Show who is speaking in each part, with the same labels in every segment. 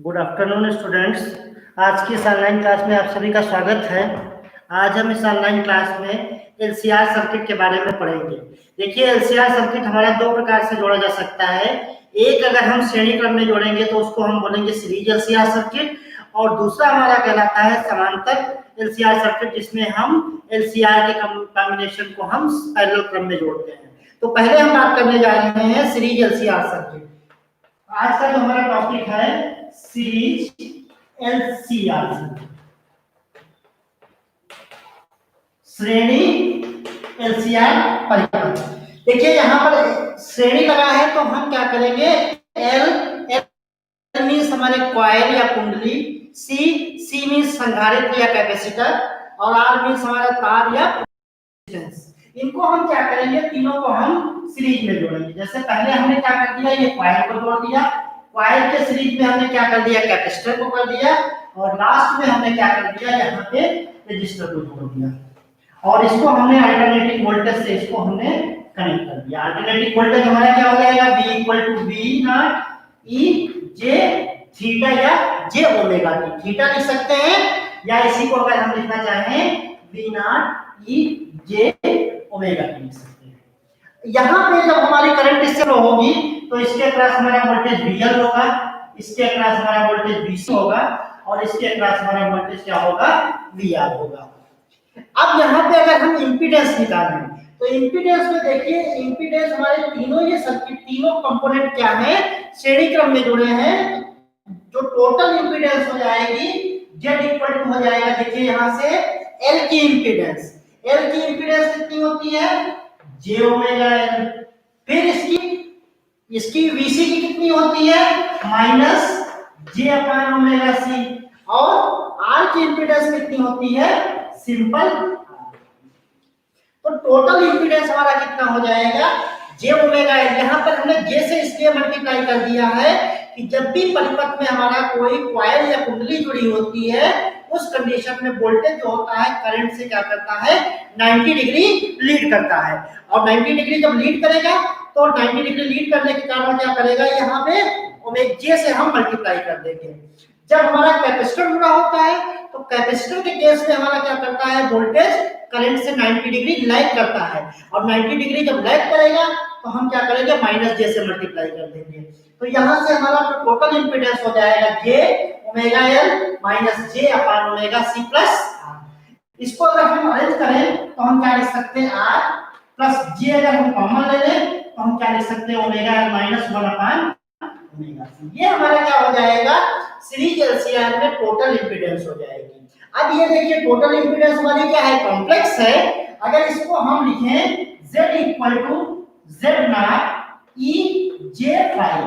Speaker 1: Good afternoon students. आज की इस ऑनलाइन क्लास में आप सभी का स्वागत है। आज हम इस ऑनलाइन क्लास में एलसीआर सर्किट के बारे में पढ़ेंगे। देखिए, एलसीआर सर्किट हमारा दो प्रकार से जोड़ा जा सकता है। एक, अगर हम श्रेणी क्रम में जोड़ेंगे तो उसको हम बोलेंगे सीरीज एलसीआर सर्किट, और दूसरा हमारा कहलाता है समांतर एलसीआर सर्किट, जिसमें हम एलसीआर के कॉम्बिनेशन को हम पैरेलल क्रम में जोड़ते हैं। तो पहले हम बात करने जा रहे हैं सीरीज एलसीआर सर्किट। आज का जो हमारा टॉपिक है सीरीज एलसीआर, श्रेणी एलसीआर परिपथ। देखिए, यहाँ पर श्रेणी लगा है तो हम क्या करेंगे, एल मीन्स हमारे कॉइल या कुंडली, सी मीन्स संधारित्र या कैपेसिटर, और आर मीन्स हमारा तार या रेजिस्टेंस। इनको हम क्या करेंगे, तीनों को हम सीरीज में जोड़ेंगे। जैसे पहले हमने क्या कर दिया, ये कॉइल को जोड़ दिया, कॉइल के सीरीज में हमने क्या कर दिया, कैपेसिटर को कर दिया, और लास्ट में हमने क्या कर दिया, यहाँ पे रेजिस्टर को जोड़ दिया, और इसको हमने अल्टरनेटिंग वोल्टेज से इसको हमने कनेक्ट कर दिया। अल्टरनेटिंग वोल्टेज हमारा क्या हो जाएगा, V equal to V naught E J theta या जे ओमेगा टी। थीटा लिख सकते हैं, या इसी को अगर हम लिखना चाहें V नॉट E जे ओमेगा टी लिख सकते हैं। यहाँ पे जब हमारी करंट इससे फ्लो होगी तो इसके अक्रॉस हमारा वोल्टेज VL होगा, इसके अक्रॉस हमारा वोल्टेज VC होगा, और इसके अक्रॉस हमारा वोल्टेज क्या होगा, VR होगा। अब यहाँ पे अगर हम इंपीडेंस निकालें तो इंपीडेंस में देखिए, इंपीडेंस हमारे तीनों ये सर्किट तीनों कंपोनेंट क्या है, श्रेणी क्रम में जुड़े हैं। जो टोटल इंपीडेंस हो जाएगी Z इक्वल टू हो जाएगा, देखिए यहाँ से L की इंपीडेंस, L की इंपीडेंस कितनी होती है, J ओमेगा L। फिर इसकी VC की कितनी होती है, minus J upon omega C, और R की इंपीडेंस कितनी होती है, सिंपल। तो टोटल इंपीडेंस हमारा कितना हो जाएगा, J ओमेगा L। यहाँ पर हमने J से इसलिए मल्टीप्लाई कर दिया है कि जब भी परिपथ में हमारा कोई कॉइल या कुंडली जुड़ी होती है, उस कंडीशन में वोल्टेज जो होता है करंट से क्या करता है, 90 डिग्री लीड करता है। और 90 डिग्री जब लीड करेगा तो 90 डिग्री लीड करने के कारण क्या करेगा, यहाँ पे ओमेगा J से हम मल्टीप्लाई कर देंगे। जब हमारा कैपेसिटर जुड़ा होता है तो कैपेसिटर के केस में हमारा क्या करता है, वोल्टेज करंट से 90 डिग्री लैग करता है, और 90 डिग्री जब लैग करेगा तो हम क्या करेंगे, माइनस J से मल्टीप्लाई कर देंगे। तो यहाँ से हमारा जो टोटल इंपीडेंस हो जाएगा J omega L minus J upon omega C plus R। इसको अगर हम अरेंज करें तो हम क्या लिख सकते हैं, R प्लस J अगर हम कॉमन ले लें तो हम क्या लिख सकते हैं, omega L minus 1 upon omega C। ये हमारा क्या हो जाएगा, सीरीज एलसीआर में टोटल इंपीडेंस हो जाएगी। अब ये देखिए, टोटल इंपीडेंस हमारी क्या है, कॉम्प्लेक्स है। अगर इसको हम लिखें Z equal to Z naught E J phi,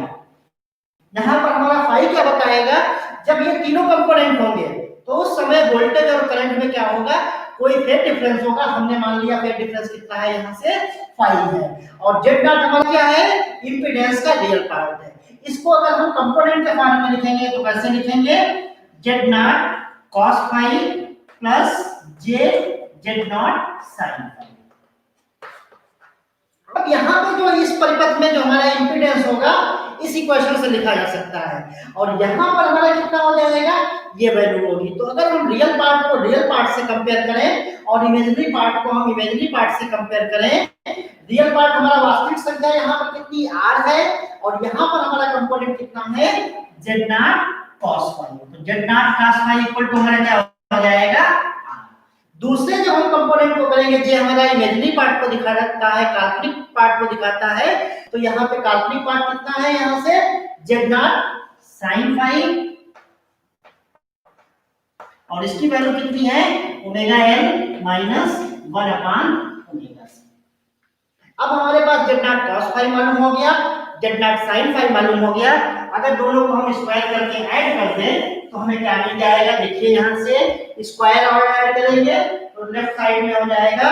Speaker 1: यहाँ पर हमारा फाई क्या बताएगा, जब ये तीनों कंपोनेंट होंगे तो उस समय वोल्टेज और करंट में क्या होगा, कोई फेज डिफरेंस होगा। हमने मान लिया फेज डिफरेंस कितना है, यहाँ से फाई है, और Z नॉट हमारा क्या है, इंपीडेंस का रियल पार्ट है। इसको अगर हम कंपोनेंट के फॉर्म में लिखेंगे तो कैसे लिखेंगे, Z naught cos phi plus J Z naught sin phi. अब यहाँ पे जो इस परिपथ में जो हमारा इंपीडेंस होगा, इस इक्वेशन से लिखा जा सकता है, और यहाँ पर हमारा कितना हो जाएगा, ये वैल्यू होगी। तो अगर हम रियल पार्ट को रियल पार्ट से कंपेयर करें और इमेजिनरी पार्ट को हम इमेजिनरी पार्ट से कंपेयर करें, रियल पार्ट हमारा वास्तविक संख्या यहाँ पर कितनी R है, और यहाँ पर हमारा कंपोनेंट कितना है, Z नॉट cos फाई। तो Z naught cos phi equal to हमारा क्या हो जाएगा, दूसरे जो हम कंपोनेंट को करेंगे, जो हमारा इमेजिनरी पार्ट को दिखाता है, काल्पनिक पार्ट को दिखाता है, तो यहाँ पे काल्पनिक पार्ट कितना है, यहाँ से Z नॉट sin फाई, और इसकी वैल्यू कितनी है, omega L minus 1 upon omega C। अब हमारे पास Z नॉट cos फाई मालूम हो गया, Z नॉट sin फाई मालूम हो गया। अगर दोनों को हम स्क्वायर करके ऐड कर दें तो हमें क्या मिल जाएगा, देखिए यहाँ से स्क्वायर और ऐड करेंगे तो लेफ्ट साइड में हो जाएगा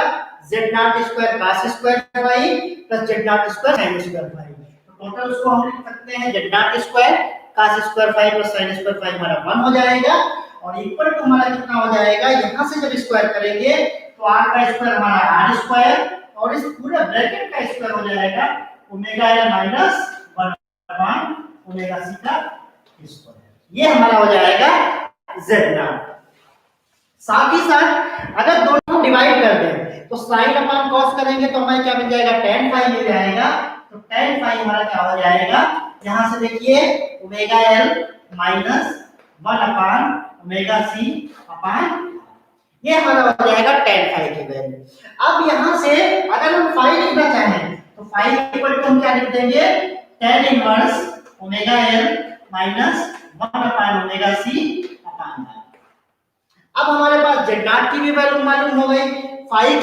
Speaker 1: Z naught square cos square phi plus Z naught square sin square phi. तो टोटल उसको हम लिख सकते हैं Z naught square cos square phi plus sin square phi हमारा 1 हो जाएगा, और इक्वल टू हमारा कितना हो जाएगा, यहाँ से जब स्क्वायर करेंगे तो r का स्क्वायर हमारा r स्क्वायर, और इस पूरे ब्रैकेट का स्क्वायर हो जाएगा omega L minus 1 upon omega C का स्क्वायर। ये हमारा हो जाएगा Z0। साथ ही साथ अगर दोनों डिवाइड कर दें तो साइन अपॉन कॉस करेंगे तो हमें क्या मिल जाएगा, tan फाई मिल जाएगा। तो tan फाई हमारा क्या हो जाएगा, यहां से देखिए omega l minus 1 upon omega c upon, ये हमारा हो जाएगा tan फाई की वैल्यू। अब यहां से अगर हम फाई लिखना चाहें तो फाई इक्वल टू हम क्या लिख देंगे, tan inverse omega l minus 1 upon omega c upon. अब हमारे पास Z0 की भी वैल्यू मालूम हो गई, फाई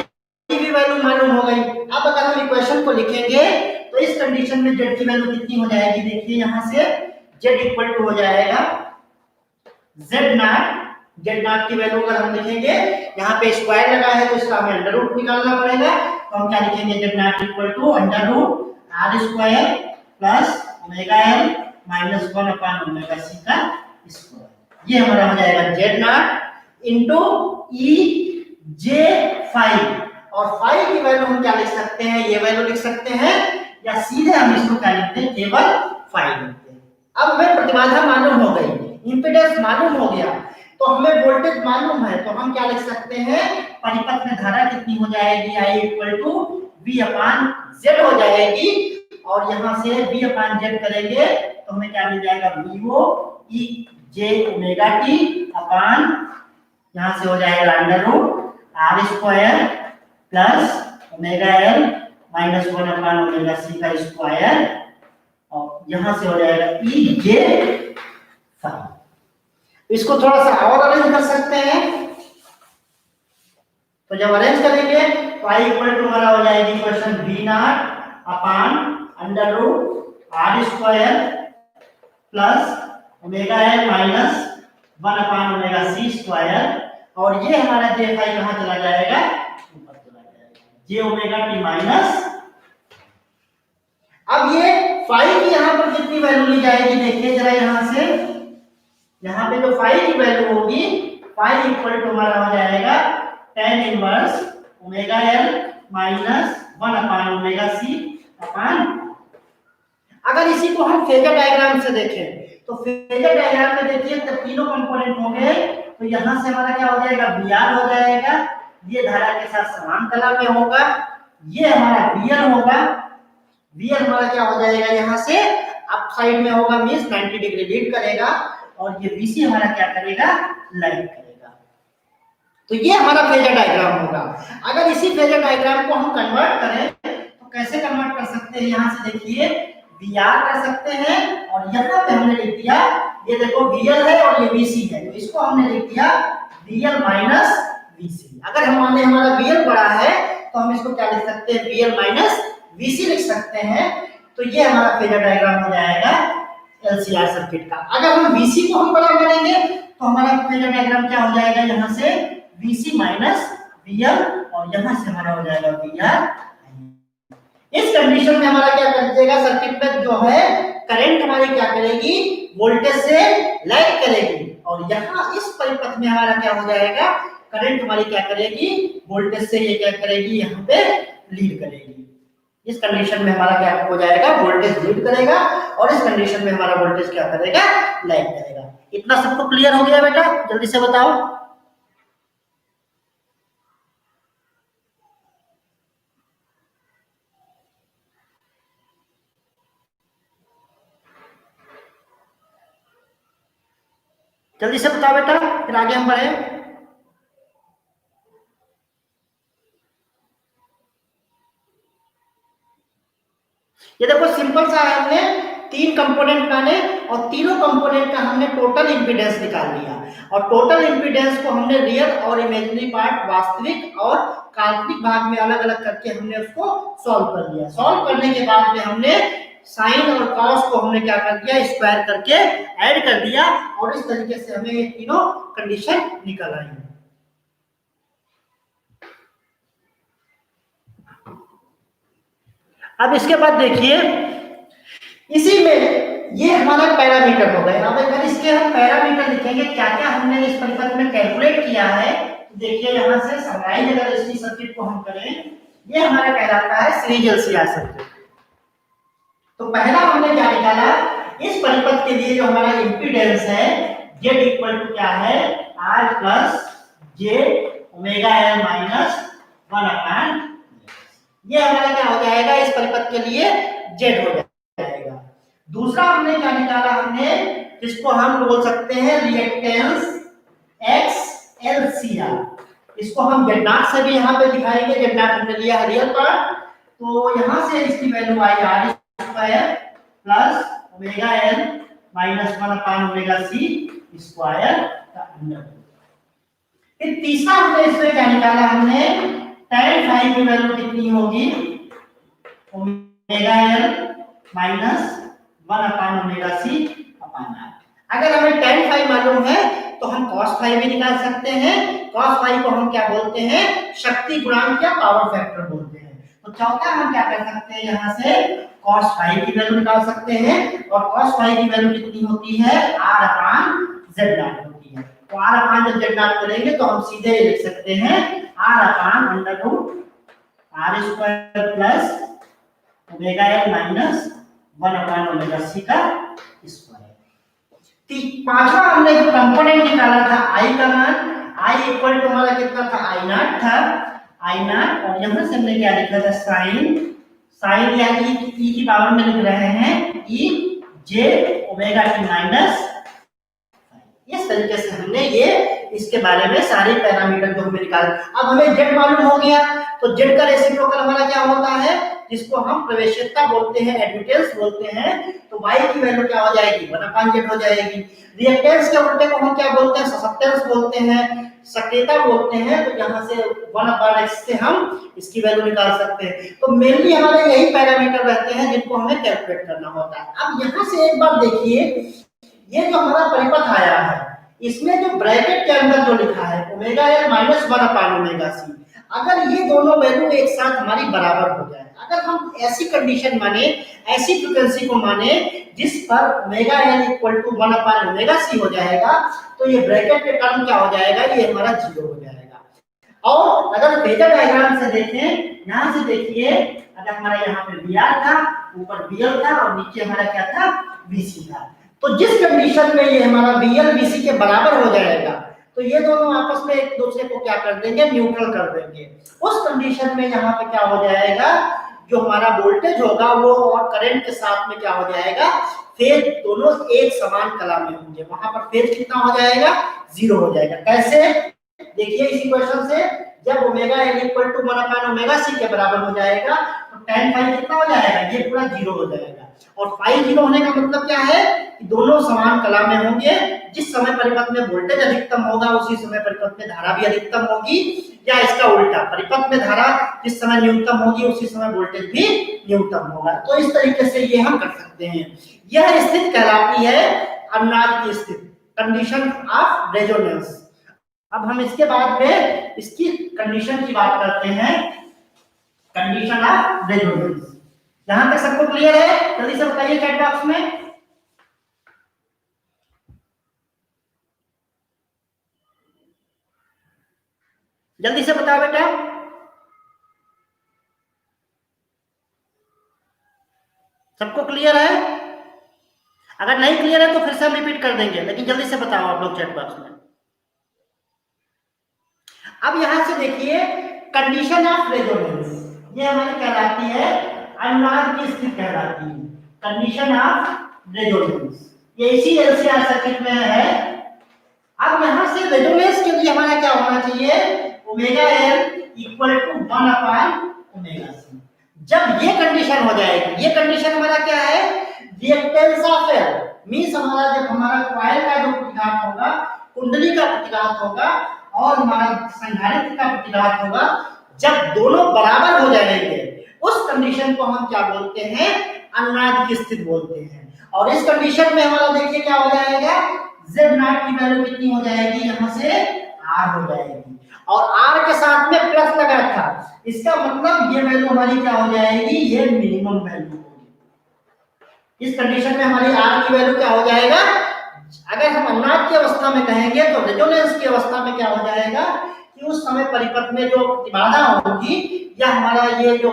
Speaker 1: की भी वैल्यू मालूम हो गई। अब अगर हम इक्वेशन को लिखेंगे तो इस कंडीशन में Z की वैल्यू कितनी हो जाएगी, देखिए यहां से Z इक्वल टू हो जाएगा Z0 की वैल्यू अगर हम लिखेंगे, यहाँ पे स्क्वायर लगा है तो इसका हमें अंडर रूट निकालना पड़ेगा। तो हम क्या लिखेंगे, Z0 equal to under root r square plus omega l minus 1 upon omega c का स्क्वायर। ये हमारा हो जाएगा Z0 into e J phi. और फाई की वैल्यू हम क्या लिख सकते हैं, ये वैल्यू लिख सकते हैं, या सीधे हम इसको क्या लिखते हैं, केवल फाई लिखते हैं। अब हमें प्रतिबाधा मालूम हो गई, इंपीडेंस मालूम हो गया, तो हमें वोल्टेज मालूम है, तो हम क्या लिख सकते हैं, परिपथ में धारा कितनी हो जाएगी, I equal to V upon Z हो जाएगी। और यहाँ से V अपॉन Z करेंगे तो हमें क्या मिल जाएगा, VO e J omega t upon, यहाँ से हो जाएगा under root r square plus omega l minus 1 upon omega c का स्क्वायर, और यहाँ से हो जाएगा ई जे फाई। इसको थोड़ा सा और अरेंज कर सकते हैं, तो जब अरेंज करेंगे तो i इक्वल टू हमारा हो जाएगी equation V0 upon under root r square plus omega l minus 1 upon omega c square. और ये हमारा जे फाई कहां चला जाएगा, ऊपर चला जाएगा, जे ओमेगा टी माइनस। अब ये फाई की यहां पर कितनी वैल्यू ली जाएगी, देखिए जरा यहां से, यहां पे जो फाई की वैल्यू होगी, फाई इक्वल टू हमारा हो जाएगा tan inverse omega l minus 1 upon omega c upon. अगर इसी को हम फेजर डायग्राम से देखें तो फेजर डायग्राम में देखिए जब तीनों कंपोनेंट होंगे तो यहां से हमारा क्या हो जाएगा, VR हो जाएगा, ये धारा के साथ समांतर में होगा, ये हमारा VL होगा, VL हमारा क्या हो जाएगा, यहां से अप साइड में होगा, मींस 90 डिग्री लीड करेगा, और ये VC हमारा क्या करेगा, लाइट करेगा। तो ये हमारा फेजर डायग्राम होगा। अगर इसी फेजर डायग्राम को हम कन्वर्ट करें तो कैसे कन्वर्ट कर सकते हैं, यहां से देखिए VR कर सकते हैं, और यहाँ पे हमने लिख दिया, ये देखो VL है और ये VC है, तो इसको हमने लिख दिया VL माइनस VC। अगर हमारा VL बड़ा है तो हम इसको क्या लिख सकते हैं, VL माइनस VC लिख सकते हैं। तो ये हमारा फेजर डायग्राम हो जाएगा LCR सर्किट का। अगर हम VC को हम बड़ा मानेंगे तो हमारा फेजर डायग्राम क्या हो जाएगा, यहाँ से VC माइनस VL, और यहाँ से हमारा हो जाएगा VR। इस कंडीशन में हमारा क्या कर देगा, सर्किट में जो है करंट हमारी क्या करेगी, वोल्टेज से लैग करेगी, और यहाँ इस परिपथ में हमारा क्या हो जाएगा, करंट हमारी क्या करेगी, वोल्टेज से ये क्या करेगी, यहाँ पे लीड करेगी। इस कंडीशन में हमारा क्या हो जाएगा, वोल्टेज लीड करेगा, और इस कंडीशन में हमारा वोल्टेज क्या करेगा, लैग करेगा। इतना सबको क्लियर हो गया बेटा, जल्दी से बताओ। जल्दी से बताओ बेटा, फिर आगे हम बढ़े। ये देखो सिंपल सा है, हमने तीन कंपोनेंट माने और तीनों कंपोनेंट का हमने टोटल इंपीडेंस निकाल लिया, और टोटल इंपीडेंस को हमने रियल और इमेजिनरी पार्ट, वास्तविक और काल्पनिक भाग में अलग अलग करके हमने उसको सॉल्व कर लिया। सॉल्व करने के बाद में हमने साइन और कॉस को हमने क्या कर दिया, स्क्वायर करके ऐड कर दिया, और इस तरीके से हमें ये तीनों कंडीशन निकल आई। अब इसके बाद देखिए, इसी में ये हमारा पैरामीटर हो गए। अब अगर इसके हम पैरामीटर लिखेंगे, क्या क्या हमने इस परिपथ में कैलकुलेट किया है, तो देखिए यहाँ से समराइज अगर इसी सर्किट को हम करें, ये हमारा कहलाता है सीरीज LCR सर्किट। तो पहला हमने क्या निकाला, इस परिपथ के लिए जो हमारा इम्पीडेंस है Z इक्वल टू क्या है R plus J omega L minus 1/, ये हमारा क्या हो जाएगा इस परिपथ के लिए Z हो जाएगा। दूसरा हमने क्या निकाला, हमने जिसको हम बोल सकते हैं रिएक्टेंस XLCR, इसको हम Z नॉट से भी यहाँ पे दिखाएंगे। Z नॉट हमने लिया है रियल पार्ट, तो यहाँ से इसकी वैल्यू आई R square plus omega L minus 1/ओमेगा C square का अंडर। फिर तीसरा हमने इसमें क्या निकाला, हमने tan फाई की वैल्यू कितनी होगी omega L minus 1/ओमेगा C upon R। अगर हमें tan फाई मालूम है तो हम cos फाई भी निकाल सकते हैं। cos फाई को हम क्या बोलते हैं, शक्ति गुणांक या पावर फैक्टर बोलते हैं। तो चौथा हम क्या कर सकते हैं, यहाँ से cos फाई की वैल्यू निकाल सकते हैं, और cos फाई की वैल्यू कितनी होती है R/Z0 होती है। तो R/Z0 करेंगे तो हम सीधे लिख सकते हैं R/√R square plus omega L minus 1/ओमेगा C का स्क्वायर। पांचवा हमने जो कंपोनेंट निकाला था I का मान, I इक्वल टू हमारा कितना था I0 था, I0, और यहाँ से हमने क्या लिखा था साइन या e की पावर में लिख रहे हैं e j omega t minus. इस तरीके से हमने ये इसके बारे में सारे पैरामीटर जो हमें निकाले। अब हमें z मालूम हो गया, तो z का रेसिप्रोकल हमारा क्या होता है, जिसको हम प्रवेश्यता बोलते हैं, एडमिटेंस बोलते हैं। तो y की वैल्यू क्या हो जाएगी 1/z हो जाएगी। रिएक्टेंस के उल्टे को हम क्या बोलते हैं, ससेप्टेंस बोलते हैं, सक्रियता बोलते हैं। तो यहाँ से 1/x से हम इसकी वैल्यू निकाल सकते हैं। तो मेनली हमारे यही पैरामीटर रहते हैं जिनको हमें कैलकुलेट करना होता है। अब यहाँ से एक बार देखिए, ये जो हमारा परिपथ आया है, इसमें जो ब्रैकेट के अंदर जो लिखा है ओमेगा L माइनस 1/ओमेगा C, अगर ये दोनों वैल्यू एक साथ हमारी बराबर हो जाए, अगर हम ऐसी कंडीशन माने, ऐसी फ्रीक्वेंसी को माने जिस पर omega L equal to 1/ओमेगा C हो जाएगा, तो ये ब्रैकेट के टर्म क्या हो जाएगा, ये हमारा 0 हो जाएगा। और अगर फेजर डायग्राम से देखें, यहाँ से देखिए, अगर हमारा यहाँ पे VR था, ऊपर BL था और नीचे हमारा क्या था BC था, तो जिस कंडीशन में ये हमारा BL BC के बराबर हो जाएगा, तो ये दोनों आपस में एक दूसरे को क्या कर देंगे, न्यूट्रल कर देंगे। उस कंडीशन में यहाँ पे क्या हो जाएगा, जो हमारा वोल्टेज होगा वो और करंट के साथ में क्या हो जाएगा, फेज दोनों एक समान कला में होंगे। वहां पर फेज कितना हो जाएगा, 0 हो जाएगा। कैसे, देखिए इस इक्वेशन से, जब omega L equal to 1/ओमेगा C के बराबर हो जाएगा, तो tan फाई कितना हो जाएगा, ये पूरा 0 हो जाएगा। और फाई 0 होने का मतलब क्या है कि दोनों समान कला में होंगे। जिस समय परिपथ में वोल्टेज अधिकतम होगा उसी समय परिपथ में धारा भी अधिकतम होगी, या इसका उल्टा, परिपथ में धारा जिस समय न्यूनतम होगी उसी समय वोल्टेज भी न्यूनतम होगा। तो इस तरीके से ये हम कर सकते हैं। यह स्थिति कहलाती है अनुनाद की स्थिति, कंडीशन ऑफ रेजोनेंस। अब हम इसके बाद में इसकी कंडीशन की बात करते हैं, कंडीशन ऑफ रेजोनेंस। यहां तक सबको क्लियर है, जल्दी से बताइए चैट बॉक्स में। जल्दी से बताओ बेटा। सबको क्लियर है? अगर नहीं क्लियर है तो फिर से हम रिपीट कर देंगे, लेकिन जल्दी से बताओ आप लोग चैट बॉक्स में। अब यहां से देखिए, कंडीशन ऑफ रेजोनेंस, ये हमारी कहलाती है अनुनाद की स्थिति कहलाती है, कंडीशन ऑफ रेजोनेंस। ये इसी एलसीआर सर्किट में है। अब यहां से रेजोनेंस के लिए हमारा क्या होना चाहिए, omega L equal to 1/ओमेगा C। जब ये कंडीशन हो जाएगी, ये कंडीशन हमारा क्या है, रिएक्टेंस ऑफ L मींस हमारा, जब हमारा कॉइल का जो प्रतिघात होगा, कुंडली का प्रतिघात होगा और हमारा संधारित्र का प्रतिघात होगा, जब दोनों बराबर हो जाएंगे, उस कंडीशन को हम क्या बोलते हैं, अनुनाद की स्थिति बोलते हैं। और इस कंडीशन में हमारा देखिए क्या हो जाएगा, Z0 की वैल्यू कितनी हो जाएगी, यहां से R हो जाएगी, और R के साथ में प्लस लगा था, इसका मतलब ये वैल्यू हमारी क्या हो जाएगी, ये मिनिमम वैल्यू होगी। इस कंडीशन में हमारी R की वैल्यू क्या हो जाएगा, अगर हम अनुनाद की अवस्था में कहेंगे तो रेजोनेंस की अवस्था में क्या हो जाएगा कि उस समय परिपथ में जो प्रतिबाधा होगी या हमारा ये जो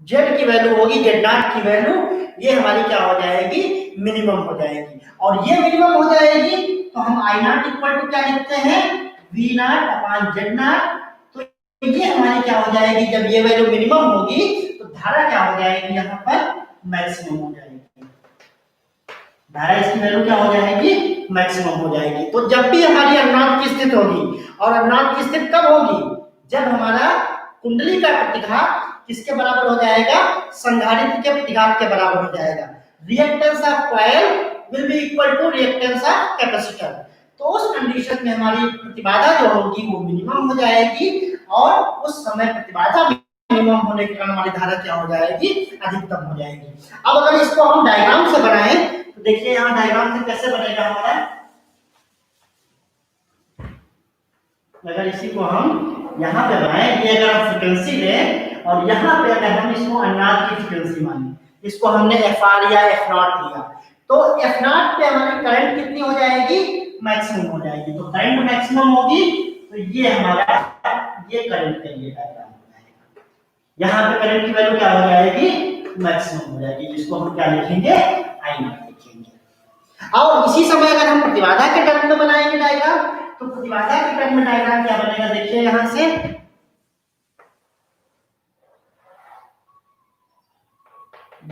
Speaker 1: जेड की वैल्यू होगी, जेड नॉट की वैल्यू, ये हमारी क्या हो जाएगी, मिनिमम हो जाएगी। और ये मिनिमम हो जाएगी तो हम आई नॉट इक्वल टू क्या लिखते हैं, V naught upon Z naught. तो ये हमारी क्या हो जाएगी, जब ये वैल्यू मिनिमम होगी तो धारा क्या हो जाएगी, यहाँ पर मैक्सिमम हो जाएगी। धारा इसकी वैल्यू क्या हो जाएगी, मैक्सिमम हो जाएगी। तो जब भी हमारी अज्ञात की स्थिति होगी, और अज्ञात की स्थिति कब होगी, जब हमारा कुंडली का प्रतिघात किसके बराबर हो जाएगा, संधारित्र के प्रतिघात के बराबर हो जाएगा। Reactance of coil will be equal to reactance of capacitor. तो उस कंडीशन में हमारी प्रतिबाधा जो होगी वो मिनिमम हो जाएगी, और उस समय प्रतिबाधा मिनिमम होने के कारण हमारी धारा क्या हो जाएगी, अधिकतम हो जाएगी। अब अगर इसको हम डायग्राम से बनाएं तो देखिए यहाँ डायग्राम से कैसे बनेगा हमारा, अगर इसी को हम यहाँ पे बनाएं, ये अगर हम फ्रीक्वेंसी लें और यहाँ पे अगर हम इसको अज्ञात की फ्रीक्वेंसी माने, इसको हमने एफ आर या एफ नॉट लिया, तो एफ नॉट पे हमारी करंट कितनी हो जाएगी, मैक्सिमम हो जाएगी। तो करंट मैक्सिमम होगी तो ये हमारा ये करंट के लिए डायग्राम हो जाएगा। यहाँ पे करंट की वैल्यू क्या हो जाएगी, मैक्सिमम हो जाएगी, जिसको हम क्या लिखेंगे, आई नॉट लिखेंगे। और इसी समय अगर हम प्रतिबाधा के टर्म में बनाएंगे डायग्राम, तो प्रतिबाधा के टर्म में डायग्राम क्या बनेगा, देखिए यहाँ से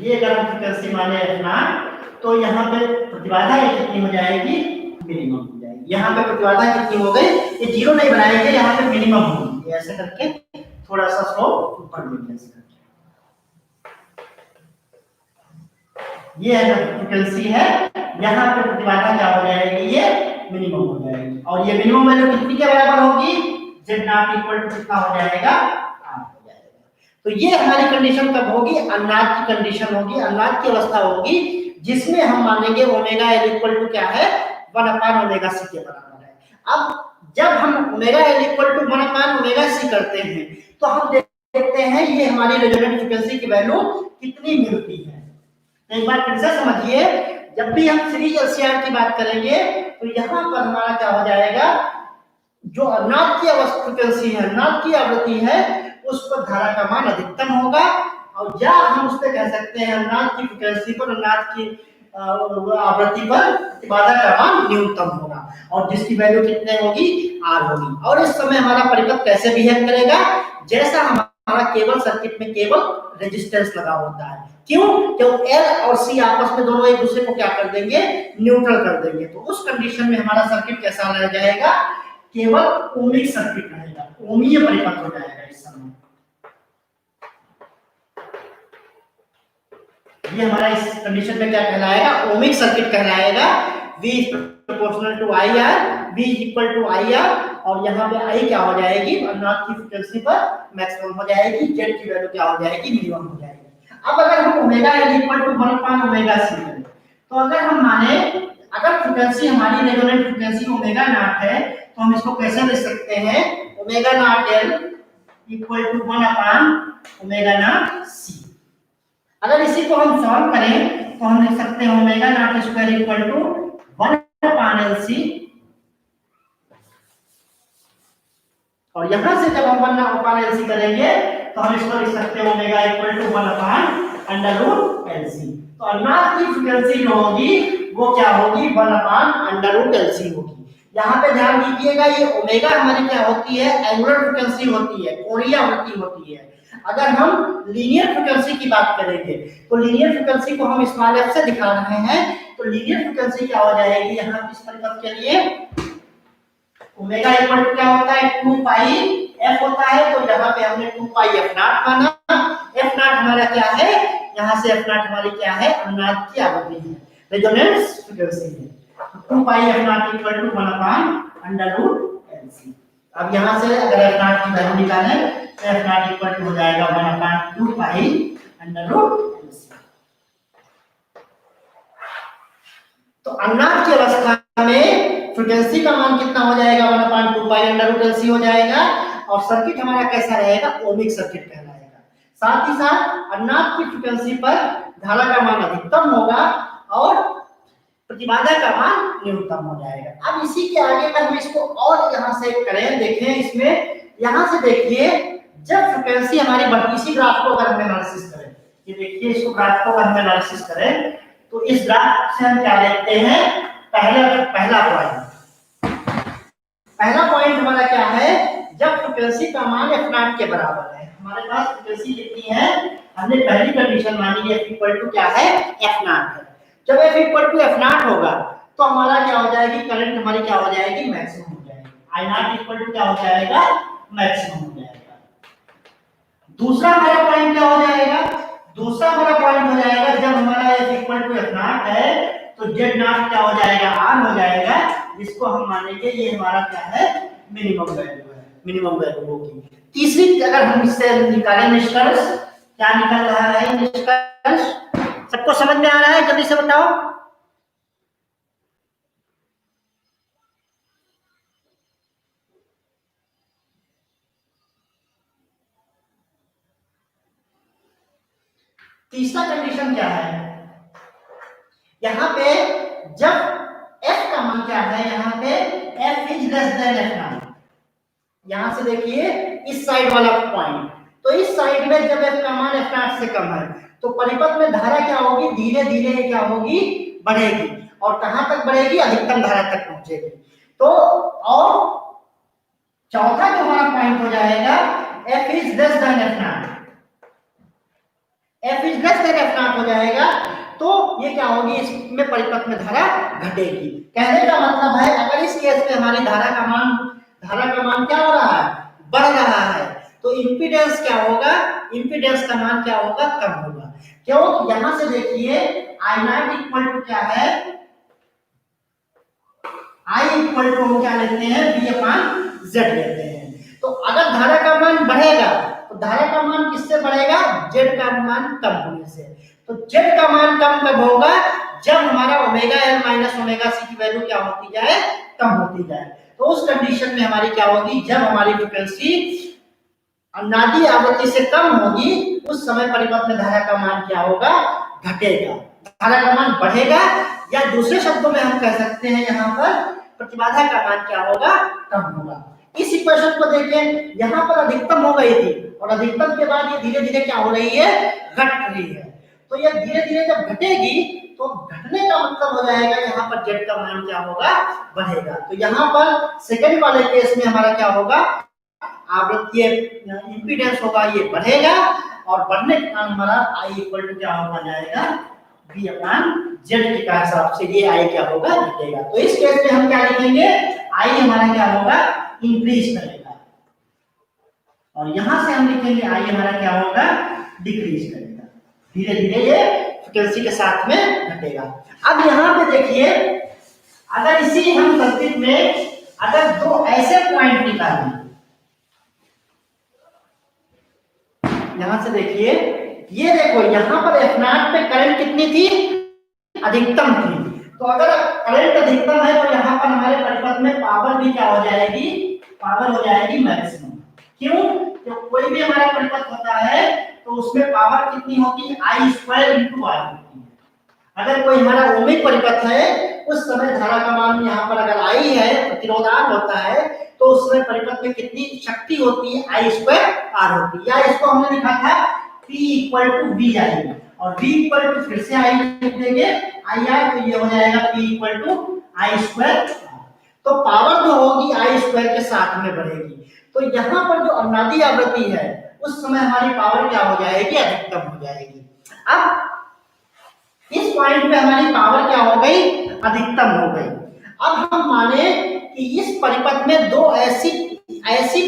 Speaker 1: ये अगर हम फ्रीक्वेंसी माने एफ नॉट, तो यहाँ पे प्रतिबाधा कितनी हो जाएगी, मिनिमम हो जाएगी। यहाँ पे प्रतिबाधा कितनी हो गई, ये जीरो नहीं बनाएंगे, यहाँ पे मिनिमम होगी। ऐसे करके थोड़ा सा स्लोप ऊपर लेंगे, ऐसे करके ये फ्रीक्वेंसी है, यहाँ पे प्रतिबाधा क्या हो जाएगी, ये मिनिमम हो जाएगी। और ये मिनिमम वैल्यू कितनी के बराबर होगी, जेड नॉट इक्वल टू कितना हो जाएगा, आर हो जाएगा। तो ये हमारी कंडीशन कब होगी, अज्ञात की कंडीशन होगी, अज्ञात की अवस्था होगी, जिसमें हम मानेंगे ओमेगा एल इक्वल टू क्या है, 1 अपान ओमेगा सी के बराबर है। अब जब हम omega L equal to 1 upon omega C करते हैं, तो हम देखते हैं ये हमारी रेजोनेंट फ्रीक्वेंसी की वैल्यू कितनी मिलती है। एक बार फिर से समझिए, जब भी हम सीरीज एलसीआर की बात करेंगे तो यहाँ पर हमारा क्या हो जाएगा, जो अज्ञात की फ्रीक्वेंसी है, अज्ञात की आवृत्ति है, उस पर धारा का मान अधिकतम होगा, और या हम उस पर कह सकते हैं अज्ञात की फ्रीक्वेंसी पर, अज्ञात की आवृत्ति पर प्रतिबाधा का मान न्यूनतम होगा, और जिसकी वैल्यू कितने होगी, आर होगी। और इस समय हमारा परिपथ कैसे बिहेव करेगा, जैसा हमारा केबल सर्किट में केवल रेजिस्टेंस लगा होता है। क्यों, क्योंकि एल और सी आपस में दोनों एक दूसरे को क्या कर देंगे, न्यूट्रल कर देंगे। तो उस कंडीशन में हमारा सर्किट कैसा रह जाएगा, केवल ओमिक सर्किट रहेगा, ओमीय परिपथ हो जाएगा। इस समय ये हमारा इस कंडीशन में क्या कहलाएगा, ओमिक सर्किट कहलाएगा। V is proportional to IR, V is equal to IR, और यहाँ पे I क्या हो जाएगी, अज्ञात की फ्रीक्वेंसी पर मैक्सिमम हो जाएगी, Z की वैल्यू क्या हो जाएगी, मिनिमम हो जाएगी। अब अगर हम omega L equal to 1 upon omega C करें, तो अगर हम माने, अगर फ्रीक्वेंसी हमारी रेजोनेंट फ्रीक्वेंसी ओमेगा नॉट है, तो हम इसको कैसे लिख सकते हैं, omega naught L equal to 1 upon omega naught C। अगर इसी को हम सॉल्व करें तो हम लिख सकते हैं omega naught square equal to 1 upon LC, और यहां से जब हम 1 अपान LC करेंगे तो हम इसको लिख सकते हैं omega equal to 1 upon under root LC। तो अज्ञात की फ्रीक्वेंसी जो होगी वो क्या होगी, 1 अपान अंडर रूट LC होगी। यहाँ पे ध्यान दीजिएगा, ये ओमेगा हमारी क्या होती है, एंगुलर फ्रीक्वेंसी होती है, कोणीय आवृत्ति होती है। अगर हम लीनियर फ्रीक्वेंसी की बात करेंगे तो लीनियर फ्रीक्वेंसी को हम स्मॉल f से दिखा रहे हैं, तो लीनियर फ्रीक्वेंसी क्या हो जाएगी, यहाँ इस परिपथ के लिए ओमेगा इक्वल टू क्या होता है, 2 पाई f होता है। तो यहाँ पे हमने 2 पाई f नॉट माना, f नॉट हमारा क्या है, यहाँ से f नॉट हमारी क्या है, अज्ञात की आवृत्ति है, रेजोनेंस फ्रीक्वेंसी है। 2 pi f naught equal to 1 upon under root LC। अब यहाँ से अगर f नॉट की वैल्यू निकालें तो f नॉट इक्वल टू हो जाएगा 1 अपान 2 पाई अंडर रूट LC। तो अज्ञात की अवस्था में फ्रीक्वेंसी का मान कितना हो जाएगा, 1 अपान 2 पाई अंडर रूट LC हो जाएगा, और सर्किट हमारा कैसा रहेगा, ओमिक सर्किट कहलाएगा। साथ ही साथ अज्ञात की फ्रीक्वेंसी पर धारा का मान अधिकतम होगा और प्रतिबाधा का मान न्यूनतम हो जाएगा। अब इसी के आगे अगर हम इसको और यहाँ से करें, देखें इसमें, यहाँ से देखिए, जब फ्रीक्वेंसी हमारी बढ़ती, इसी ग्राफ को अगर हम एनालिसिस करें, ग्राफ को हम एनालिसिस करें तो इस ग्राफ से हम क्या देखते हैं, पहला पॉइंट हमारा क्या है, जब फ्रीक्वेंसी का मान f नॉट के बराबर है, हमारे पास फ्रीक्वेंसी कितनी है, हमने पहली कंडीशन मानी f इक्वल टू क्या है, f नॉट है। जब f equal to f naught होगा तो हमारा क्या हो जाएगी, करंट हमारी क्या हो जाएगी, मैक्सिमम हो जाएगी। I नॉट इक्वल टू क्या हो जाएगा, मैक्सिमम हो जाएगा। दूसरा हमारा पॉइंट क्या हो जाएगा, दूसरा हमारा पॉइंट हो जाएगा जब हमारा f equal to f naught है तो z नॉट क्या हो जाएगा, r हो जाएगा, जिसको हम मानेंगे ये हमारा क्या है, मिनिमम वैल्यू है, मिनिमम वैल्यू होगी। तीसरी अगर हम इससे निकालें निष्कर्ष, क्या निकल रहा है निष्कर्ष, सबको समझ में आ रहा है, जल्दी से बताओ। तीसरा कंडीशन क्या है, यहाँ पे जब f का मान क्या है, यहाँ पे f is less than f not, यहां से देखिए इस साइड वाला पॉइंट, तो इस साइड में जब f का मान f नॉट से कम है तो परिपथ में धारा क्या होगी, धीरे धीरे क्या होगी, बढ़ेगी, और कहां तक बढ़ेगी, अधिकतम धारा तक पहुंचेगी। तो और चौथा जो हमारा पॉइंट हो जाएगा f is less than f not, f is less than f not हो जाएगा, तो ये क्या होगी, इसमें परिपथ में धारा घटेगी। कहने का मतलब है अगर इस केस में हमारी धारा का मान क्या हो रहा है, बढ़ रहा है, तो इंपीडेंस क्या होगा, इंपीडेंस का मान क्या होगा, कम होगा। क्यों, यहां से देखिए I नॉट इक्वल टू क्या है, I इक्वल टू हम क्या लेते हैं, V अपॉन Z लेते हैं। तो अगर धारा का मान बढ़ेगा तो धारा का मान किससे बढ़ेगा, Z का मान कम होने से। तो Z का मान कम कब होगा, जब हमारा omega L minus omega C की वैल्यू क्या होती जाए, कम होती जाए। तो उस कंडीशन में हमारी क्या होगी, जब हमारी फ्रीक्वेंसी अनादि आवृत्ति से कम होगी उस समय परिपथ में धारा का मान क्या होगा, घटेगा, धारा का मान बढ़ेगा, या दूसरे शब्दों में हम कह सकते हैं यहाँ पर प्रतिबाधा का मान क्या होगा, कम होगा। इस इक्वेशन को देखें, यहाँ पर अधिकतम हो गई थी और अधिकतम के बाद ये धीरे धीरे क्या हो रही है, घट रही है। तो ये धीरे धीरे जब घटेगी तो घटने का मतलब हो जाएगा यहाँ पर Z का मान क्या होगा, बढ़ेगा। तो यहाँ पर सेकंड वाले केस में हमारा क्या होगा, आवृत्ति इंपीडेंस होगा, ये बढ़ेगा, और बढ़ने के कारण हमारा I इक्वल टू क्या होगा जाएगा, V अपॉन Z के हिसाब से ये I क्या होगा, घटेगा। तो इस केस में हम क्या लिखेंगे, I हमारा क्या होगा, इंक्रीज करेगा, और यहां से हम लिखेंगे I हमारा क्या होगा, डिक्रीज करेगा, धीरे धीरे ये फ्रीक्वेंसी के साथ में घटेगा। अब यहाँ पे देखिए, अगर इसी हम सर्किट में अगर दो ऐसे पॉइंट निकालें, यहां से देखिए, ये देखो यहाँ पर F नॉट पे करंट कितनी थी, अधिकतम थी। तो अगर करंट अधिकतम है तो यहाँ पर हमारे परिपथ में पावर भी क्या हो जाएगी, पावर हो जाएगी मैक्सिमम। क्यों, तो कोई भी हमारा परिपथ होता है तो उसमें पावर कितनी होती है, I स्क्वायर इंटू R होती है। अगर कोई हमारा ओमिक परिपथ है उस समय धारा का मान यहाँ पर अगर I है, प्रतिरोध R होता है, तो उस समय परिपथ में कितनी शक्ति होती है, I स्क्वायर R होती है। या इसको हमने लिखा था P इक्वल टू V आई, और V इक्वल टू फिर से I लिख देंगे IR, तो ये हो जाएगा P equal to I square. तो पावर जो होगी I स्क्वायर के साथ में बढ़ेगी। तो यहाँ पर जो अनादि आवृत्ति है उस समय हमारी पावर क्या हो जाएगी, अधिकतम हो जाएगी। अब इस पॉइंट पे हमारी पावर क्या हो गई, अधिकतम हो गई। अब हम माने कि इस परिपथ में दो ऐसी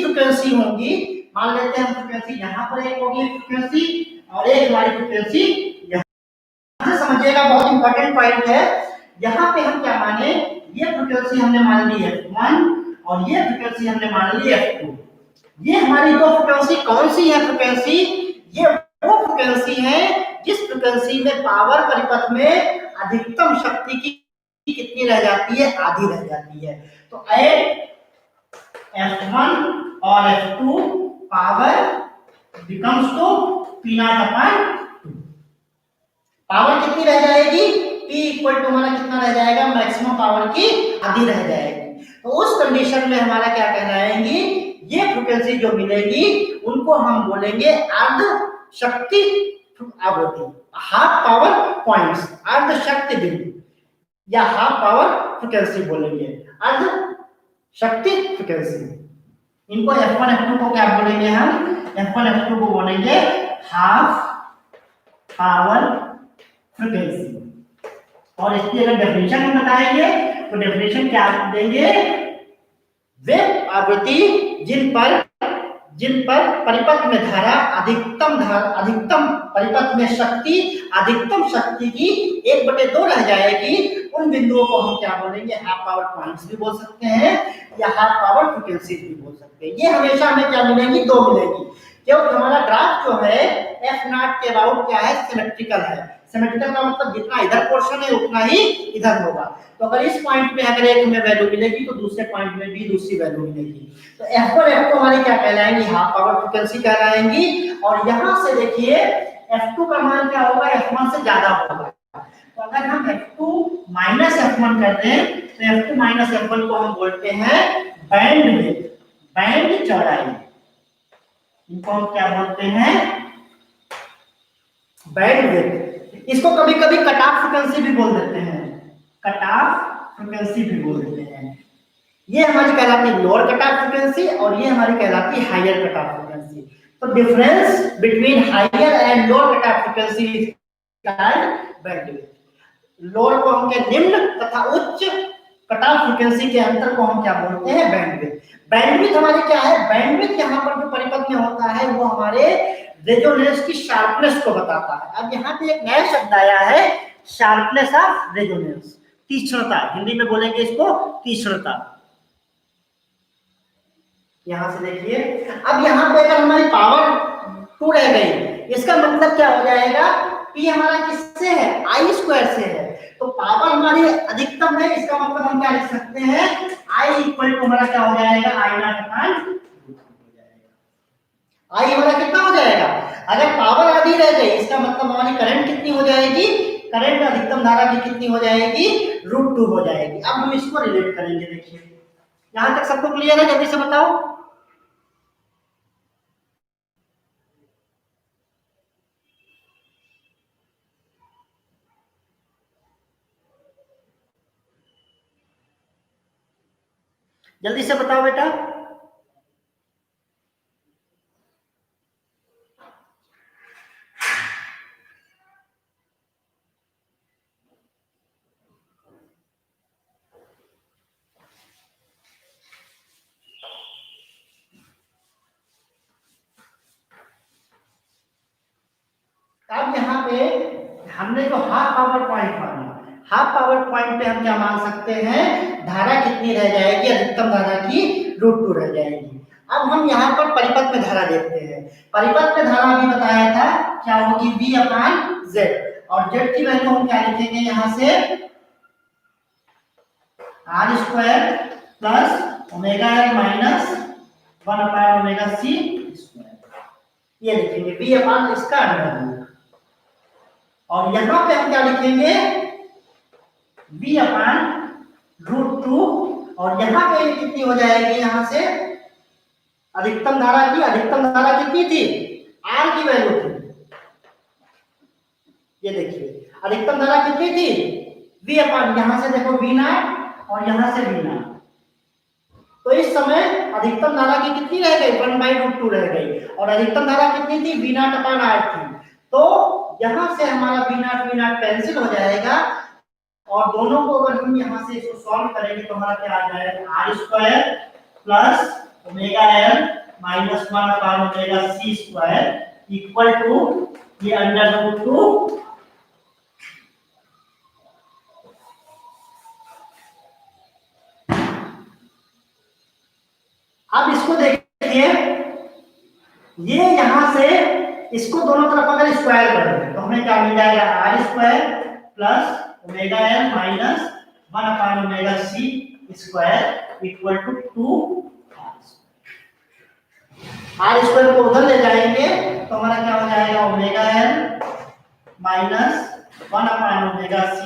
Speaker 1: फ्रीक्वेंसी होंगी, मान लेते हैं फ्रीक्वेंसी यहाँ पर एक होगी फ्रीक्वेंसी, और एक हमारी फ्रीक्वेंसी यहाँ। समझिएगा, बहुत इंपॉर्टेंट पॉइंट है। यहाँ पे हम क्या माने, ये फ्रीक्वेंसी हमने मान ली F1 और ये फ्रीक्वेंसी हमने मान ली F2। ये हमारी दो फ्रीक्वेंसी कौन सी है, फ्रीक्वेंसी ये वो फ्रीक्वेंसी है जिस फ्रीक्वेंसी में पावर परिपथ में अधिकतम शक्ति की कितनी रह जाती है, आधी रह जाती है। तो F1 और F2 power becomes to P0 upon 2। Power कितनी रह जाएगी, P इक्वल टू हमारा कितना रह जाएगा, मैक्सिमम पावर की आधी रह जाएगी। तो उस कंडीशन में हमारा क्या कहलाएंगी, ये फ्रीक्वेंसी जो मिलेगी उनको हम बोलेंगे अर्ध शक्ति आवृत्ति। हाफ पावर पॉइंट्स, अर्ध शक्ति बिंदु या हाफ पावर फ्रीक्वेंसी बोलेंगे, अर्ध शक्ति फ्रीक्वेंसी। इनको F1 F2 को क्या बोलेंगे हम? F1 F2 को बोलेंगे हाफ पावर फ्रीक्वेंसी। और इसकी अगर डेफिनेशन हम बताएंगे तो डेफिनेशन क्या देंगे? वे आवृत्ति जिन पर परिपथ में धारा अधिकतम परिपथ में शक्ति अधिकतम शक्ति की 1/2 रह जाएगी, उन बिंदुओं को हम क्या बोलेंगे? हाफ पावर पॉइंट्स भी बोल सकते हैं या हाफ पावर फ्रीक्वेंसी भी बोल सकते हैं। ये हमेशा हमें क्या मिलेंगी? 2 मिलेगी, क्योंकि हमारा ग्राफ जो है F0 के अबाउट क्या है? सिमेट्रिकल है। सिमेट्रिकल का मतलब जितना इधर पोर्शन है उतना ही इधर होगा। तो अगर इस पॉइंट में अगर एक में वैल्यू मिलेगी तो दूसरे पॉइंट में भी दूसरी वैल्यू मिलेगी। तो F1 F2 हमारी क्या कहलाएंगी? हाफ पावर फ्रीक्वेंसी कहलाएंगी। और यहां से देखिए F2 का मान क्या होगा? F1 से ज्यादा होगा। तो अगर हम F2 माइनस F1 करते हैं तो F2 माइनस F1 को हम बोलते हैं बैंडविड्थ, बैंड चौड़ाई। इनको हम क्या बोलते हैं? बैंडविड्थ। इसको कभी कभी कट ऑफ फ्रीक्वेंसी भी बोल देते हैं, कट ऑफ फ्रीक्वेंसी भी बोल देते हैं। ये हमारी कहलाती है लोअर कट ऑफ फ्रीक्वेंसी और ये हमारी कहलाती है हायर कट ऑफ फ्रीक्वेंसी। तो difference between higher and lower cut off frequency is called bandwidth. Lower को हम क्या? निम्न तथा उच्च कट ऑफ फ्रीक्वेंसी के अंतर को हम क्या बोलते हैं? बैंडविड्थ। बैंडविड्थ हमारी क्या है? बैंडविड्थ यहाँ पर जो परिपथ में होता है वो हमारे रेजोनेंस की शार्पनेस को बताता है। अब यहाँ पे एक नया शब्द आया है, शार्पनेस ऑफ रेजोनेंस, तीक्ष्णता। हिंदी में बोलेंगे इसको तीक्ष्णता। यहां से देखिए, अब यहाँ पे अगर हमारी पावर 2 रह गई, इसका मतलब क्या हो जाएगा? P हमारा किससे है? I स्क्वायर से है। तो पावर हमारी अधिकतम है, इसका मतलब हम क्या लिख सकते हैं? I इक्वल टू हमारा क्या हो जाएगा? I0/√2 हो जाएगा। I हमारा कितना हो जाएगा? अगर पावर आधी रह गई इसका मतलब हमारी करंट कितनी हो जाएगी? करंट अधिकतम धारा की कितनी हो जाएगी? √2 हो जाएगी। अब हम इसको रिलेट करेंगे। देखिए यहां तक सबको क्लियर है? जल्दी से बताओ। जल्दी से बताओ बेटा। अब यहाँ पे हमने जो हाफ पावर पॉइंट माना, हाफ पावर पॉइंट पे हम क्या मान सकते हैं? धारा कितनी रह जाएगी? अधिकतम धारा की √2 रह जाएगी। अब हम यहाँ पर परिपथ में धारा देखते हैं। परिपथ में धारा भी बताया था क्या होगी? V/Z। और Z की वैल्यू हम क्या लिखेंगे? यहाँ से R² plus ω/L minus 1/ωc², ये लिखेंगे V/ इसका अंडर। और यहां पे हम क्या लिखेंगे? V/√2। और यहां पे कितनी हो जाएगी? यहां से अधिकतम धारा कितनी थी? R की वैल्यू थी। ये देखिए अधिकतम धारा कितनी थी? V/, यहां से देखो V0 और यहां से V0। तो इस समय अधिकतम धारा की कितनी रह गई? 1/√2 रह गई। और अधिकतम धारा कितनी थी? V0/R थी। तो यहां से हमारा V0 कैंसिल हो जाएगा और दोनों को अगर हम यहां से इसको सॉल्व करेंगे तो हमारा क्या आ जाएगा? R² plus ω/L minus 1/ωc² equal to ये अंडर√2 अब इसको देखिए, ये यहां से इसको दोनों तरफ अगर स्क्वायर करें तो हमें क्या मिल जाएगा? R² plus ω/L minus 1/ωc² equal to 2R²। को उधर ले जाएंगे तो हमारा क्या हो जाएगा? ω/L minus 1/ωc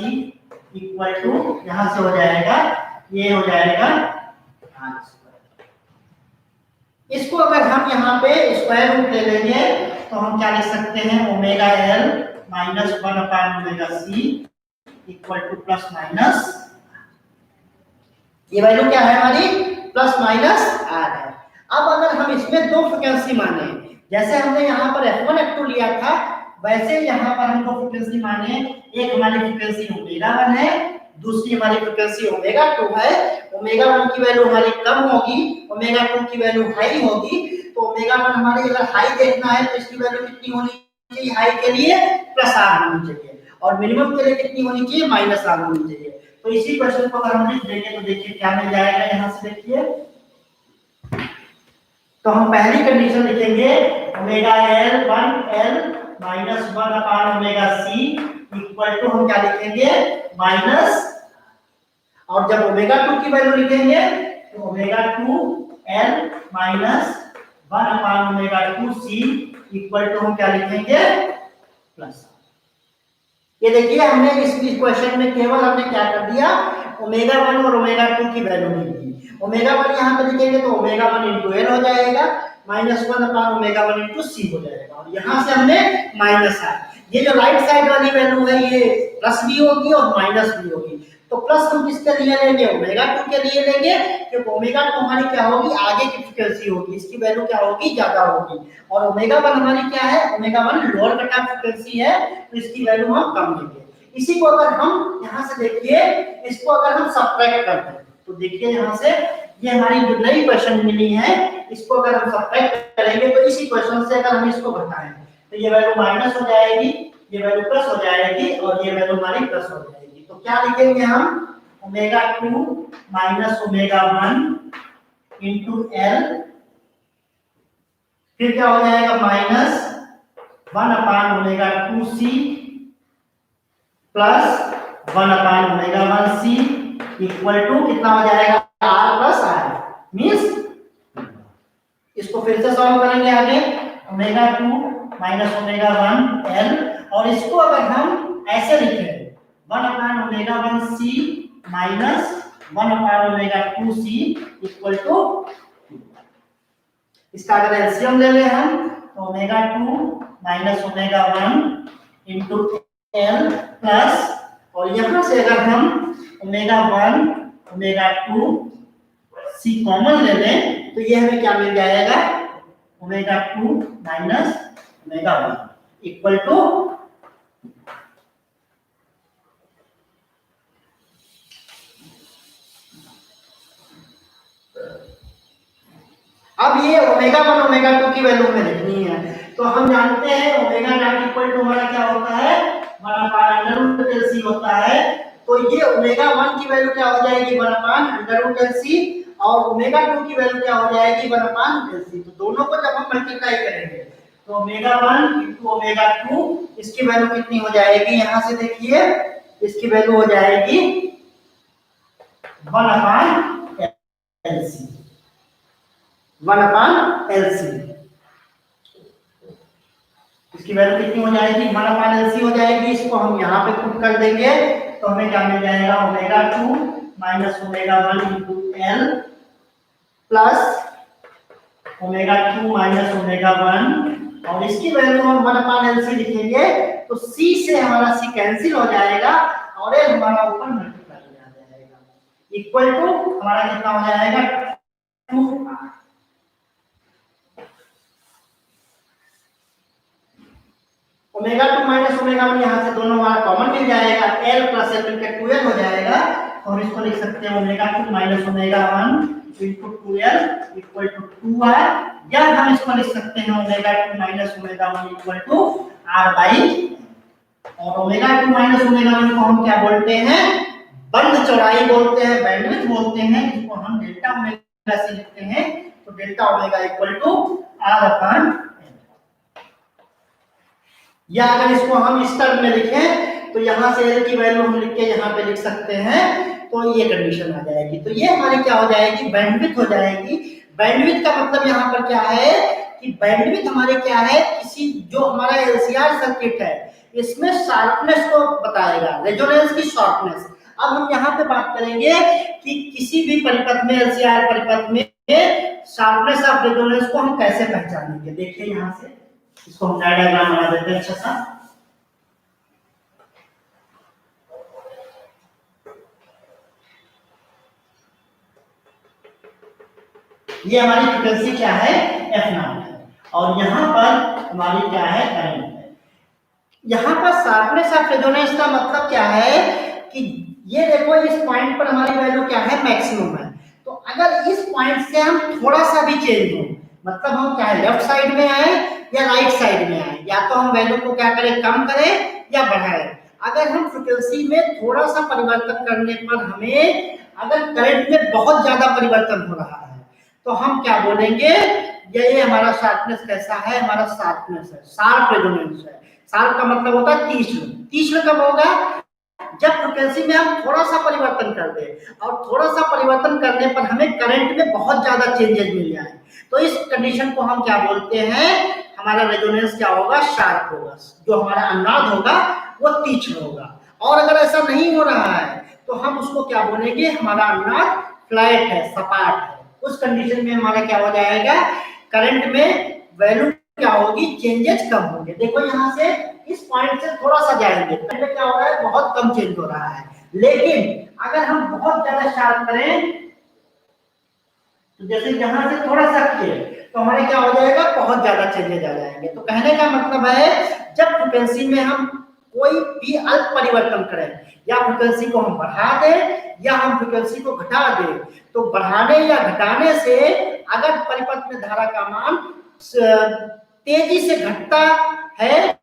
Speaker 1: equal to यहां से हो जाएगा, ये हो जाएगा R²। इसको अगर हम यहाँ पे स्क्वायर रूट ले लेंगे तो हम क्या लिख सकते हैं? ω/L minus 1/ओमेगा c equal to plus minus, ये वैल्यू क्या है हमारी प्लस माइनस आर है। अब अगर हम इसमें दो फ्रीक्वेंसी माने, जैसे हमने यहाँ पर F1 F2 लिया था, वैसे यहाँ पर हम दो फ्रीक्वेंसी माने, एक हमारी फ्रीक्वेंसी ओमेगा 1 है, दूसरी हमारी फ्रीक्वेंसी ओमेगा 2 है। ओमेगा 1 की वैल्यू हमारी कम होगी, ओमेगा 2 की वैल्यू हाई होगी। तो ओमेगा 1 हमारी अगर हाई देखना है तो इसकी वैल्यू कितनी होनी चाहिए, हाई के लिए प्लस आर होनी चाहिए, और मिनिमम के लिए कितनी होनी चाहिए, माइनस आर होनी चाहिए। तो इसी क्वेश्चन को अगर हम लिख देंगे तो देखिए क्या मिल जाएगा, यहाँ से देखिए, तो हम पहली कंडीशन लिखेंगे omega L 1 L minus 1/ओमेगा c equal to हम क्या लिखेंगे माइनस, और जब ओमेगा 2 की वैल्यू लिखेंगे तो ओमेगा 2 एल माइनस 1/ओमेगा 2c इक्वल टू हम क्या लिखेंगे प्लस। ये देखिए हमने इस क्वेश्चन में केवल हमने क्या कर दिया, ओमेगा 1 और ओमेगा 2 की वैल्यू नहीं दी। ओमेगा 1 यहाँ पे लिखेंगे तो ओमेगा 1 इंटू एल हो जाएगा, माइनस 1/ओमेगा 1 इंटू सी हो जाएगा, और यहाँ से हमने माइनस आर, ये जो राइट साइड वाली वैल्यू है ये प्लस भी होगी और माइनस भी होगी। तो प्लस हम किसके लिए लेंगे, ओमेगा 2 के लिए लेंगे, क्योंकि ओमेगा 2 हमारी क्या होगी, आगे की फ्रीक्वेंसी होगी, इसकी वैल्यू क्या होगी, ज्यादा होगी, और ओमेगा 1 हमारी क्या है, omega 1 lower cut off frequency है, तो इसकी वैल्यू हम कम लेंगे। इसी को अगर हम यहाँ से देखिए, इसको अगर हम सब्ट्रैक्ट करते हैं तो देखिए यहाँ से ये हमारी जो नई क्वेश्चन मिली है, इसको अगर हम सब्ट्रैक्ट करेंगे तो इसी क्वेश्चन से अगर हम इसको घटाएं तो ये वैल्यू माइनस हो जाएगी, ये वैल्यू प्लस हो जाएगी, और ये वैल्यू हमारी प्लस हो जाएगी। तो क्या लिखेंगे हम, omega 2 minus omega 1 into L, फिर क्या हो जाएगा माइनस 1/ओमेगा 2c प्लस 1/ओमेगा 1c इक्वल टू कितना हो जाएगा, r प्लस r, मींस इसको फिर से सॉल्व करेंगे आगे, ओमेगा 2 माइनस ओमेगा 1 l, और इसको अगर हम ऐसे लिखें 1/ओमेगा 1c माइनस 1/ओमेगा 2c इक्वल टू, इसका अगर एलसीएम ले लें हम तो omega 2 minus omega 1 into L plus, और यहाँ से अगर हम ओमेगा 1 ओमेगा 2 सी कॉमन ले लें तो ये हमें क्या मिल जाएगा, omega 2 minus omega 1 equal to, अब ये ओमेगा 1 ओमेगा 2 की वैल्यू हमें लिखनी है। तो हम जानते हैं ओमेगा नॉट इक्वल टू हमारा क्या होता है, 1/√LC होता है। तो ये ओमेगा 1 की वैल्यू क्या हो जाएगी, 1/√LC, और ओमेगा 2 की वैल्यू क्या हो जाएगी, 1/LC। तो दोनों को जब हम मल्टीप्लाई करेंगे तो ओमेगा 1 इंटू ओमेगा 2, इसकी वैल्यू कितनी हो जाएगी, यहां से देखिए इसकी वैल्यू हो जाएगी 1/LC, 1/LC, इसकी वैल्यू कितनी हो जाएगी, 1/LC हो जाएगी। इसको हम यहाँ पे पुट कर देंगे तो हमें क्या मिल जाएगा, omega 2 minus omega 1 into L plus omega 2 minus omega 1, और इसकी वैल्यू हम 1/LC लिखेंगे तो c से हमारा c कैंसिल हो जाएगा और ये हमारा ऊपर मल्टीप्लाई हो जाएगा, इक्वल टू हमारा कितना हो जाएगा 2r। ओमेगा 2 माइनस ओमेगा 1 यहाँ से दोनों हमारा कॉमन मिल जाएगा, l प्लस l मिलकर 2l हो जाएगा, और इसको लिख सकते हैं omega 2 minus omega 1 into 2l equal to 2r, या हम इसको लिख सकते हैं omega 2 minus omega 1 equal to r by, और ओमेगा 2 माइनस ओमेगा 1 को हम क्या बोलते हैं, बंद चौड़ाई बोलते हैं, बैंडविड्थ बोलते हैं, जिसको हम डेल्टा ओमेगा से लिखते हैं। तो delta omega equal to r upon, या अगर इसको हम इस टर्म में लिखें तो यहाँ से l की वैल्यू हम लिख के यहाँ पे लिख सकते हैं, तो ये कंडीशन आ जाएगी। तो ये हमारी क्या हो जाएगी, बैंडविड्थ हो जाएगी। बैंडविड्थ का मतलब यहाँ पर क्या है कि बैंडविड्थ हमारे क्या है, किसी जो हमारा एलसीआर सर्किट है इसमें शार्पनेस को बताएगा, रेजोनेंस की शार्पनेस। अब हम यहाँ पे बात करेंगे कि किसी भी परिपथ में, एलसीआर परिपथ में शार्पनेस ऑफ रेजोनेंस को हम कैसे पहचानेंगे। देखिए यहाँ से इसको हम डायग्राम बना देते हैं अच्छा सा। ये हमारी फ्रीक्वेंसी क्या है, F0 है, और यहाँ पर हमारी क्या है, करंट है। यहाँ पर शार्पनेस ऑफ रेजोनेंस का मतलब क्या है कि ये देखो इस पॉइंट पर हमारी वैल्यू क्या है, मैक्सिमम है। तो अगर इस पॉइंट से हम थोड़ा सा भी चेंज हो, मतलब हम क्या है, लेफ्ट साइड में आए या राइट साइड में आए, या तो हम वैल्यू को क्या करें, कम करें या बढ़ाएं। अगर हम फ्रीक्वेंसी में थोड़ा सा परिवर्तन करने पर हमें अगर करंट में बहुत ज्यादा परिवर्तन हो रहा है तो हम क्या बोलेंगे, ये हमारा शार्पनेस कैसा है, हमारा शार्पनेस है, शार्प रेजोनेंस है। शार्प का मतलब होता है तीक्ष्ण। तीक्ष्ण कब होगा, जब फ्रीक्वेंसी में हम थोड़ा सा परिवर्तन कर दे, और थोड़ा सा परिवर्तन करने पर हमें करंट में बहुत ज्यादा चेंजेस मिल जाए, तो इस कंडीशन को हम क्या बोलते हैं, हमारा रेजोनेंस क्या होगा, शार्प होगा। जो हमारा अनुनाद होगा वो तीक्ष्ण होगा। और अगर ऐसा नहीं हो रहा है तो हम उसको क्या बोलेंगे, हमारा अनुनाद फ्लैट है, सपाट है। उस कंडीशन में हमारा क्या हो जाएगा, करंट में वैल्यू क्या होगी, चेंजेस कम होंगे। देखो यहाँ से इस पॉइंट से थोड़ा सा जाएंगे, करंट क्या हो रहा है, बहुत कम चेंज हो रहा है। लेकिन अगर हम बहुत ज्यादा शार्प करें, तो जैसे यहाँ से थोड़ा सा किए तो हमारे क्या हो जाएगा, बहुत ज्यादा चेंजेस आ जाएंगे। तो कहने का मतलब है, जब फ्रीक्वेंसी में हम कोई भी अल्प परिवर्तन करें, या फ्रीक्वेंसी को हम बढ़ा दें या हम फ्रीक्वेंसी को घटा दें, तो बढ़ाने या घटाने से अगर परिपथ में धारा का मान तेजी से घटता है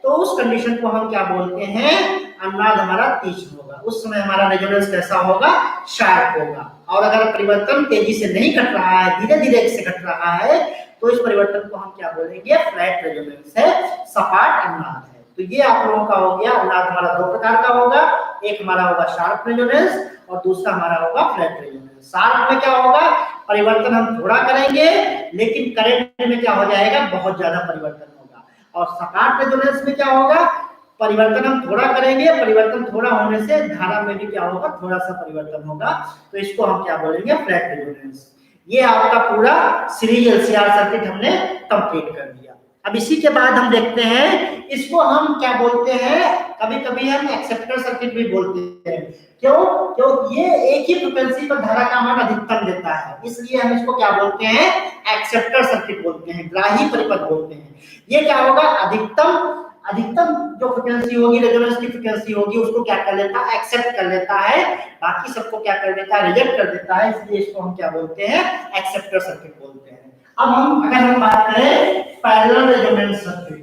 Speaker 1: तो उस कंडीशन को हम क्या बोलते हैं, अनुनाद हमारा तीक्ष्ण होगा। उस समय हमारा रेजोनेंस कैसा होगा, शार्प होगा। और अगर परिवर्तन तेजी से नहीं घट रहा है, धीरे धीरे से घट रहा है, तो इस परिवर्तन को हम क्या बोलेंगे, फ्लैट रेजोनेंस है, सपाट अनुनाद है। तो ये आप लोगों का हो गया। अनुनाद हमारा दो प्रकार का होगा, एक हमारा होगा शार्प रेजोनेंस और दूसरा हमारा होगा फ्लैट रेजोनेंस। शार्प में क्या होगा, परिवर्तन हम थोड़ा करेंगे लेकिन करंट में क्या हो जाएगा, बहुत ज्यादा परिवर्तन होगा। और सपाट रेजोनेंस में क्या होगा, परिवर्तन हम थोड़ा करेंगे, परिवर्तन थोड़ा होने से धारा में भी क्या होगा, थोड़ा सा परिवर्तन होगा। तो इसको हम क्या बोलेंगे, फ्लैट रेजोनेंस। ये आपका पूरा सीरीज एलसीआर सर्किट हमने कंप्लीट कर दिया। अब इसी के बाद हम देखते हैं, इसको हम क्या बोलते हैं, कभी कभी हम एक्सेप्टर सर्किट भी बोलते हैं। क्यों, क्योंकि ये एक ही फ्रीक्वेंसी पर धारा का मान अधिकतम देता है, इसलिए हम इसको क्या बोलते हैं, एक्सेप्टर सर्किट बोलते हैं, ग्राही परिपथ बोलते हैं। ये क्या होगा, अधिकतम जो फ्रीक्वेंसी होगी, रेजोनेंस की फ्रीक्वेंसी होगी, उसको क्या कर लेता है, एक्सेप्ट कर लेता है, बाकी सबको क्या कर देता है, रिजेक्ट कर देता है। इसलिए इसको हम क्या बोलते हैं, एक्सेप्टर सर्किट बोलते हैं। अब हम अगर हम बात करें पैरेलल रेजोनेंस सर्किट,